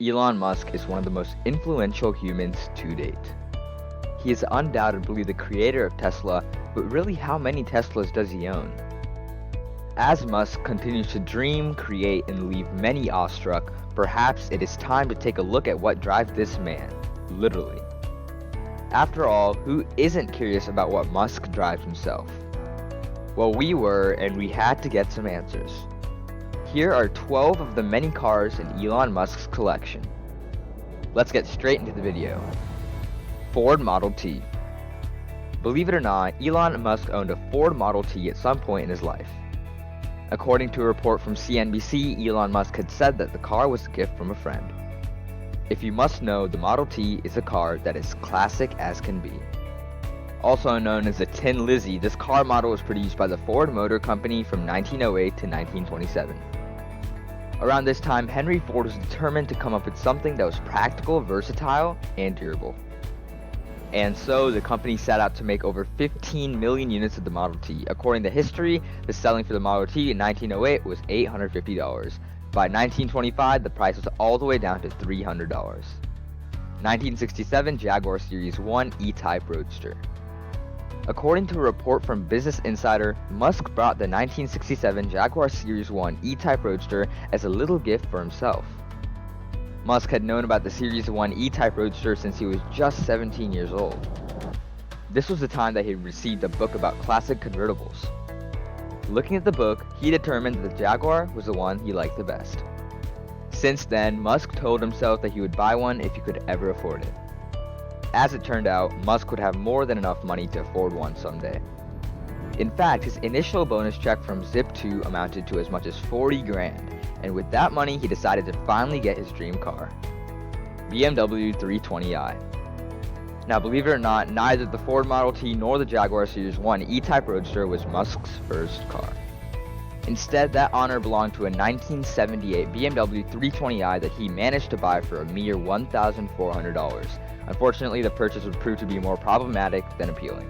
Elon Musk is one of the most influential humans to date. He is undoubtedly the creator of Tesla, but really how many Teslas does he own? As Musk continues to dream, create, and leave many awestruck, perhaps it is time to take a look at what drives this man, literally. After all, who isn't curious about what Musk drives himself? Well, we were, and we had to get some answers. Here are 12 of the many cars in Elon Musk's collection. Let's get straight into the video. Ford Model T. Believe it or not, Elon Musk owned a Ford Model T at some point in his life. According to a report from CNBC, Elon Musk had said that the car was a gift from a friend. If you must know, the Model T is a car that is classic as can be. Also known as the Tin Lizzie, this car model was produced by the Ford Motor Company from 1908 to 1927. Around this time, Henry Ford was determined to come up with something that was practical, versatile, and durable. And so, the company set out to make over 15 million units of the Model T. According to history, the selling for the Model T in 1908 was $850. By 1925, the price was all the way down to $300. 1967 Jaguar Series 1 E-Type Roadster. According to a report from Business Insider, Musk brought the 1967 Jaguar Series 1 E-Type Roadster as a little gift for himself. Musk had known about the Series 1 E-Type Roadster since he was just 17 years old. This was the time that he received a book about classic convertibles. Looking at the book, he determined that the Jaguar was the one he liked the best. Since then, Musk told himself that he would buy one if he could ever afford it. As it turned out, Musk would have more than enough money to afford one someday. In fact, his initial bonus check from Zip2 amounted to as much as 40 grand, and with that money he decided to finally get his dream car. BMW 320i. Now believe it or not, neither the Ford Model T nor the Jaguar Series 1 E-Type Roadster was Musk's first car. Instead, that honor belonged to a 1978 BMW 320i that he managed to buy for a mere $1,400. Unfortunately, the purchase would prove to be more problematic than appealing.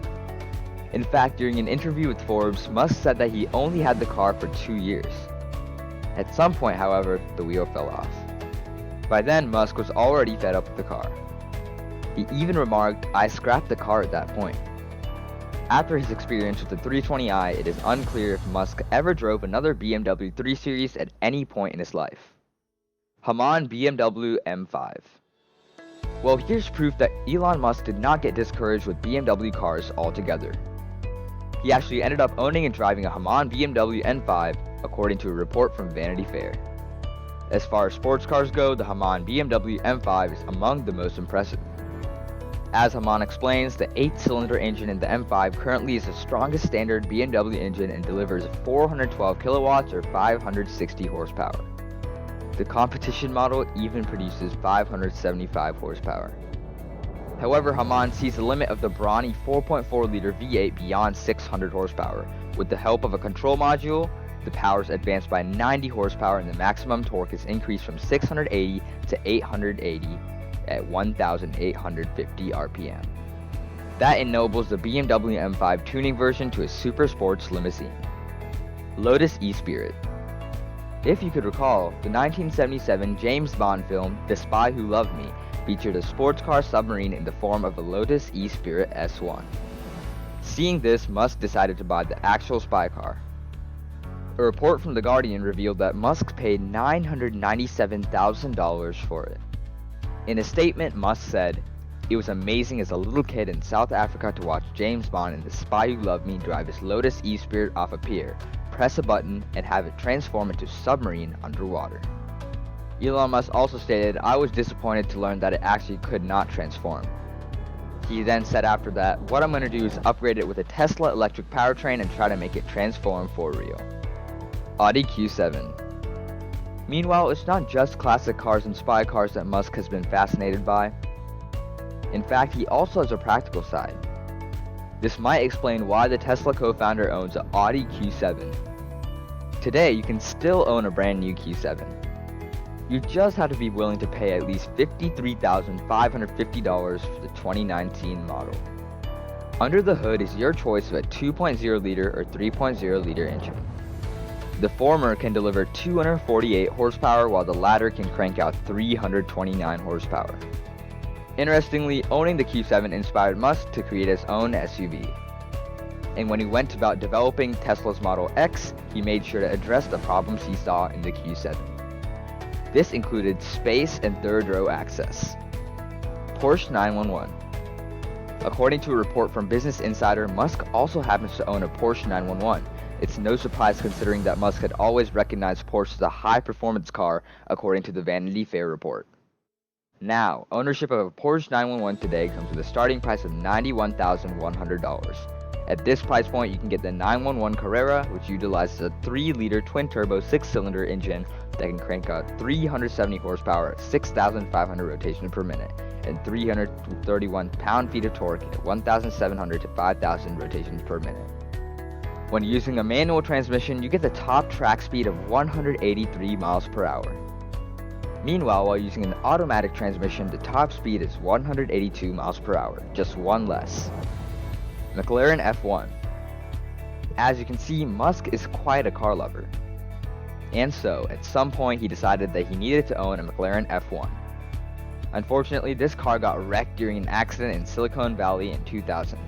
In fact, during an interview with Forbes, Musk said that he only had the car for 2 years. At some point, however, the wheel fell off. By then, Musk was already fed up with the car. He even remarked, "I scrapped the car at that point." After his experience with the 320i, it is unclear if Musk ever drove another BMW 3 Series at any point in his life. Hamann BMW M5. Well, here's proof that Elon Musk did not get discouraged with BMW cars altogether. He actually ended up owning and driving a Hamann BMW M5, according to a report from Vanity Fair. As far as sports cars go, the Hamann BMW M5 is among the most impressive. As Hamann explains, the 8-cylinder engine in the M5 currently is the strongest standard BMW engine and delivers 412 kilowatts or 560 horsepower. The competition model even produces 575 horsepower. However, Hamann sees the limit of the brawny 4.4-liter V8 beyond 600 horsepower. With the help of a control module, the power is advanced by 90 horsepower and the maximum torque is increased from 680 to 880 at 1,850 RPM. That ennobles the BMW M5 tuning version to a super sports limousine. Lotus E-Spirit. If you could recall, the 1977 James Bond film, The Spy Who Loved Me, featured a sports car submarine in the form of a Lotus E-Spirit S1. Seeing this, Musk decided to buy the actual spy car. A report from The Guardian revealed that Musk paid $997,000 for it. In a statement, Musk said, "It was amazing as a little kid in South Africa to watch James Bond and The Spy Who Loved Me drive his Lotus E-Spirit off a pier, press a button, and have it transform into a submarine underwater." Elon Musk also stated, "I was disappointed to learn that it actually could not transform." He then said after that, "What I'm going to do is upgrade it with a Tesla electric powertrain and try to make it transform for real." Audi Q7. Meanwhile, it's not just classic cars and spy cars that Musk has been fascinated by. In fact, he also has a practical side. This might explain why the Tesla co-founder owns an Audi Q7. Today, you can still own a brand new Q7. You just have to be willing to pay at least $53,550 for the 2019 model. Under the hood is your choice of a 2.0 liter or 3.0 liter engine. The former can deliver 248 horsepower while the latter can crank out 329 horsepower. Interestingly, owning the Q7 inspired Musk to create his own SUV. And when he went about developing Tesla's Model X, he made sure to address the problems he saw in the Q7. This included space and third-row access. Porsche 911. According to a report from Business Insider, Musk also happens to own a Porsche 911. It's no surprise considering that Musk had always recognized Porsche as a high-performance car, according to the Vanity Fair report. Now, ownership of a Porsche 911 today comes with a starting price of $91,100. At this price point, you can get the 911 Carrera, which utilizes a 3-liter twin-turbo 6-cylinder engine that can crank out 370 horsepower at 6,500 rotations per minute and 331 pound-feet of torque at 1,700 to 5,000 rotations per minute. When using a manual transmission, you get the top track speed of 183 miles per hour. Meanwhile, while using an automatic transmission, the top speed is 182 miles per hour, just one less. McLaren F1. As you can see, Musk is quite a car lover. And so, at some point he decided that he needed to own a McLaren F1. Unfortunately, this car got wrecked during an accident in Silicon Valley in 2000.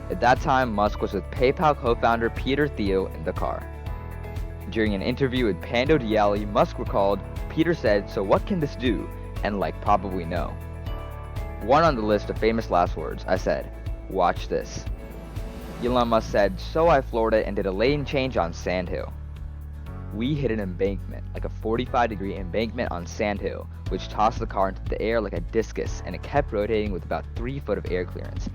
At that time, Musk was with PayPal co-founder Peter Thiel in the car. During an interview with Pando Dialli, Musk recalled, "Peter said, 'So what can this do?' And like, probably no. One on the list of famous last words, I said, 'Watch this.' Elon Musk said, 'So I floored it and did a lane change on Sand Hill.' We hit an embankment, like a 45-degree embankment on Sand Hill, which tossed the car into the air like a discus, and it kept rotating with about 3 foot of air clearance.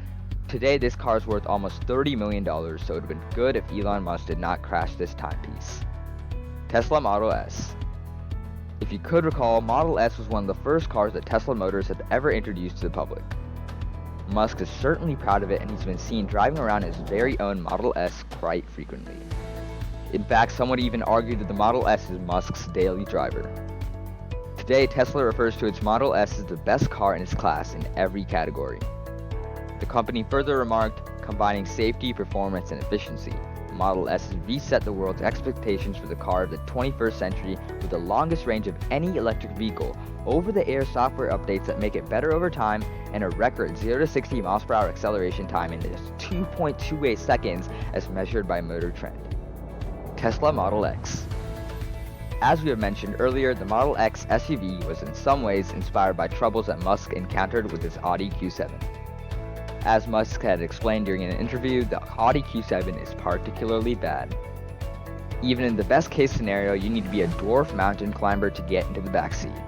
Today, this car is worth almost $30 million, so it would have been good if Elon Musk did not crash this timepiece." Tesla Model S. If you could recall, Model S was one of the first cars that Tesla Motors had ever introduced to the public. Musk is certainly proud of it, and he's been seen driving around his very own Model S quite frequently. In fact, some would even argue that the Model S is Musk's daily driver. Today, Tesla refers to its Model S as the best car in its class in every category. The company further remarked, combining safety, performance, and efficiency, Model S has reset the world's expectations for the car of the 21st century with the longest range of any electric vehicle, over-the-air software updates that make it better over time, and a record 0 to 60 miles per hour acceleration time in just 2.28 seconds as measured by Motor Trend. Tesla Model X. As we have mentioned earlier, the Model X SUV was in some ways inspired by troubles that Musk encountered with his Audi Q7. As Musk had explained during an interview, the Audi Q7 is particularly bad. Even in the best case scenario, you need to be a dwarf mountain climber to get into the backseat.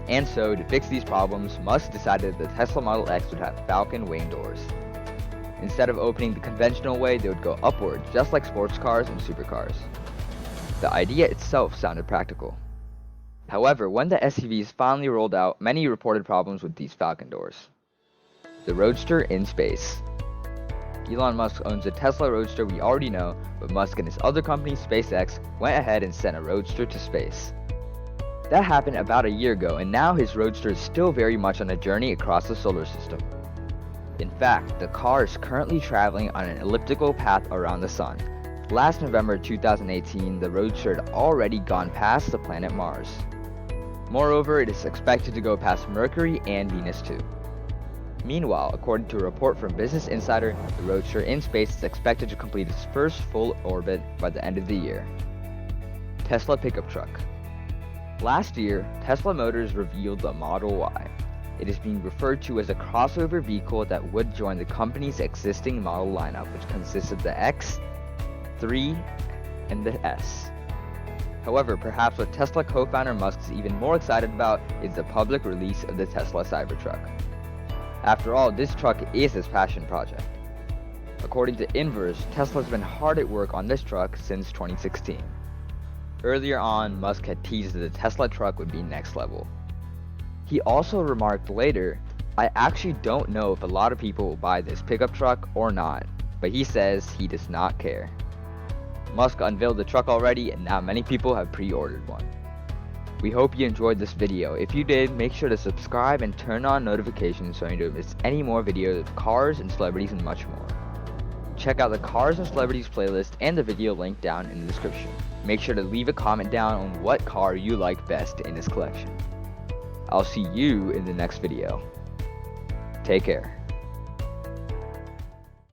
And so, to fix these problems, Musk decided that the Tesla Model X would have Falcon wing doors. Instead of opening the conventional way, they would go upward, just like sports cars and supercars. The idea itself sounded practical. However, when the SUVs finally rolled out, many reported problems with these Falcon doors. The Roadster in space. Elon Musk owns a Tesla Roadster we already know, but Musk and his other company, SpaceX, went ahead and sent a Roadster to space. That happened about a year ago, and now his Roadster is still very much on a journey across the solar system. In fact, the car is currently traveling on an elliptical path around the sun. Last November 2018, the Roadster had already gone past the planet Mars. Moreover, it is expected to go past Mercury and Venus too. Meanwhile, according to a report from Business Insider, the Roadster in space is expected to complete its first full orbit by the end of the year. Tesla pickup truck. Last year, Tesla Motors revealed the Model Y. It is being referred to as a crossover vehicle that would join the company's existing model lineup, which consists of the X, 3, and the S. However, perhaps what Tesla co-founder Musk is even more excited about is the public release of the Tesla Cybertruck. After all, this truck is his passion project. According to Inverse, Tesla has been hard at work on this truck since 2016. Earlier on, Musk had teased that the Tesla truck would be next level. He also remarked later, "I actually don't know if a lot of people will buy this pickup truck or not, but he says he does not care." Musk unveiled the truck already, and now many people have pre-ordered one. We hope you enjoyed this video. If you did, make sure to subscribe and turn on notifications so you don't miss any more videos of cars and celebrities and much more. check out the Cars and Celebrities playlist and the video link down in the description. Make sure to leave a comment down on what car you like best in this collection. I'll see you in the next video. Take care.